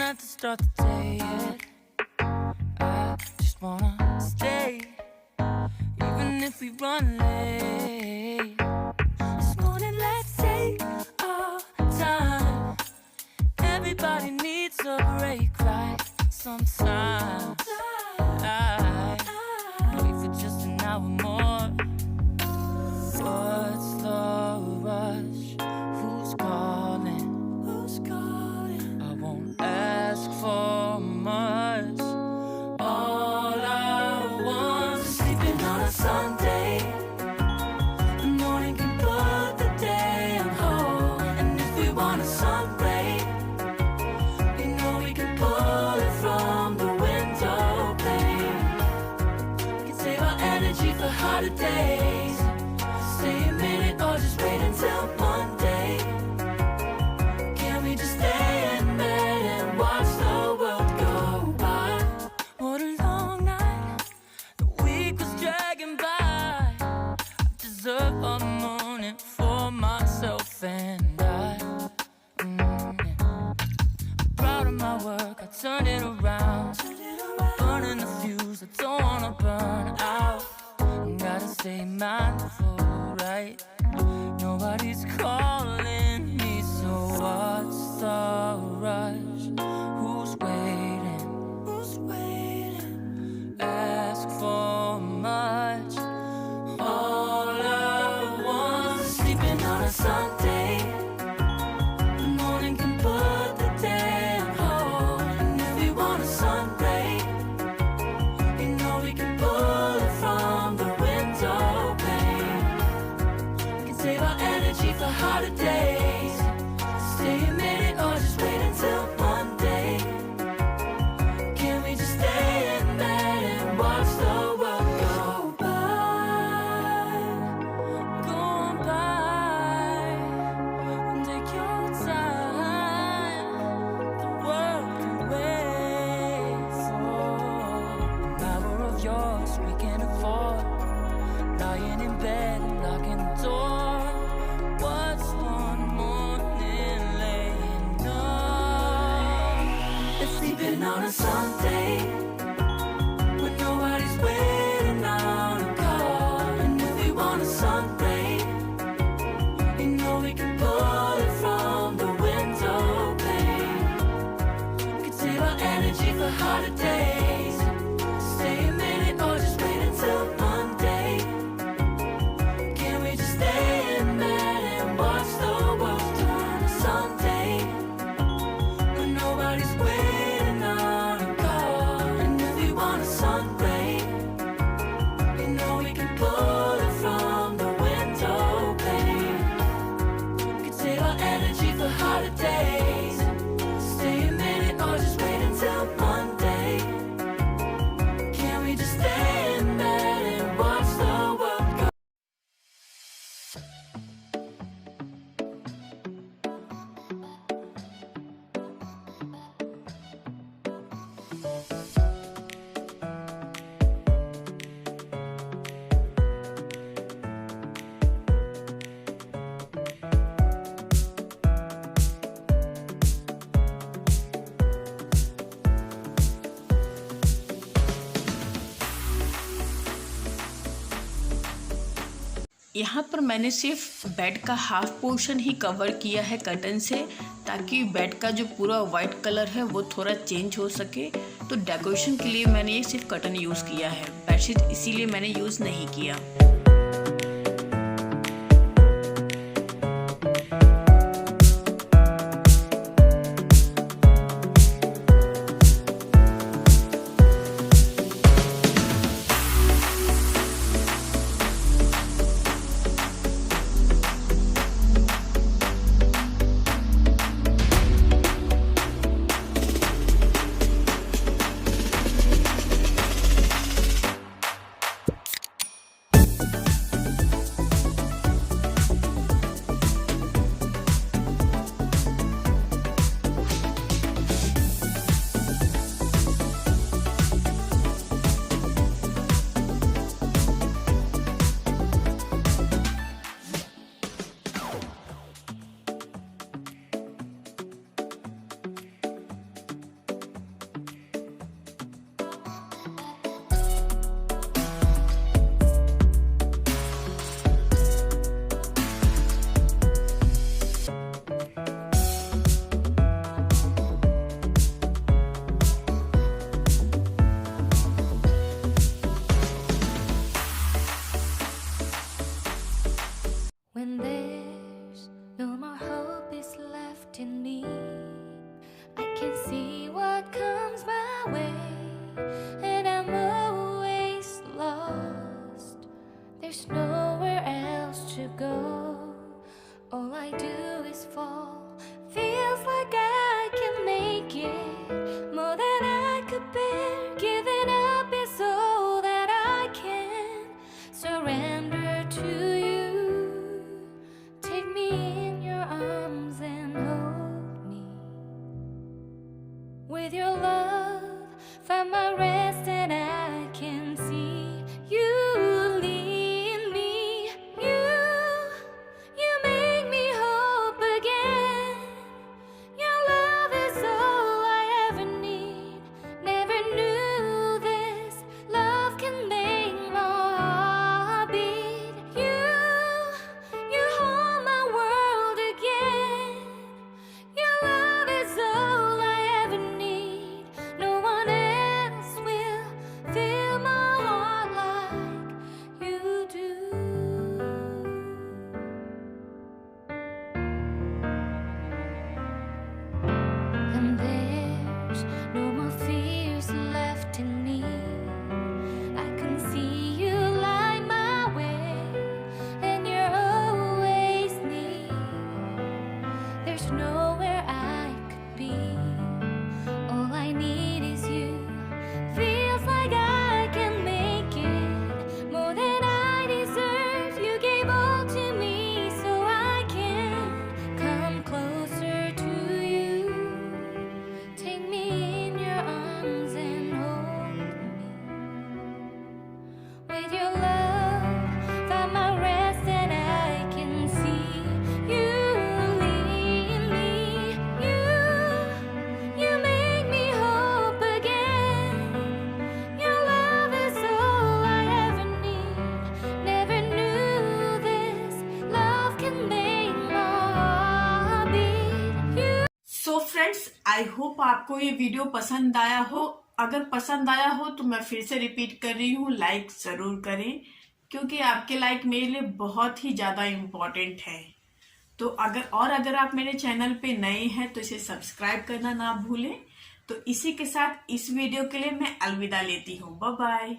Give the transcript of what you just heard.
have to start the day yet. I just wanna stay, even if we run late. This morning, let's take our time. Everybody needs a break, right? Sometimes I wait for just an hour more. What's the rush? Who's calling? Who's calling? I won't ask for much. All I want is sleeping on a Sunday. The morning can put the day on hold. And if we want a sun ray, we know we can pull it from the window pane. We can save our energy for harder days. Stay a minute or just wait until Monday. Can we just stay in bed and watch the world go by? What a long night, the week was dragging by. I deserve a morning for myself and I. I'm proud of my work, I turn it around. I'm burning the fuse, I don't wanna burn out. Gotta stay mindful, right? Nobody's calling me, so what's the rush? Who's waiting? Who's waiting? Ask for much. All I want is sleeping on a Sunday. The morning can put the day on hold. And if we want a sun ray, you know we can pull it from the window pane. We can save our energy for harder days. Stay a minute or just wait until Monday. Can we just stay in bed and watch the world go by? Go on by and take your time. The world can wait for an hour of yours we can afford. Lying in bed and locking the door. What's one morning laying up? It's sleeping on a Sunday when nobody's waiting on a call. And if we want a sun ray, you know we can pull it from the window pane. We can save our energy for harder days. Stay a minute or just wait until Monday. Can we just stay in bed and watch the world turn to Sunday when nobody's waiting on a call? And if we want a sun ray, you know we can pull it from the window pane. We can save our energy for harder days. Stay a minute or just wait until Monday. Can we just stay in bed and watch the world go? यहाँ पर मैंने सिर्फ bed का half portion ही cover किया है curtain से, ताकि bed का जो पूरा वाइट कलर है वो थोड़ा चेंज हो सके। तो डेकोरेशन के लिए मैंने ये सिर्फ कर्टन यूज़ किया है, बेडशीट इसीलिए मैंने यूज़ नहीं किया। With your love, find my rest and I can see you lead me. You make me hope again. Your love is all I ever need. Never knew this love can make my heart beat. You hold my world again. Your love is all I ever need. No one else will fill my heart like you do. And there's no more fears left in me. I can see you light my way, and you're always near. There's nowhere I could be. All I need is you. Feels like I can make it more than I deserve. You gave all to me so I can come closer to you. Take me in your arms and hold me. With your love, find my rest and I can see you lead me. You make me hope again. Your love is all I ever need. Never knew this love can make my heart beat. So friends, I hope आपको ये video पसंद आया हो। अगर पसंद आया हो तो मैं फिर से रिपीट कर रही हूँ, लाइक जरूर करें, क्योंकि आपके लाइक मेरे लिए बहुत ही ज्यादा इम्पोर्टेंट है। तो अगर आप मेरे चैनल पे नए हैं तो इसे सब्सक्राइब करना ना भूलें। तो इसी के साथ इस वीडियो के लिए मैं अलविदा लेती हूँ। Bye bye.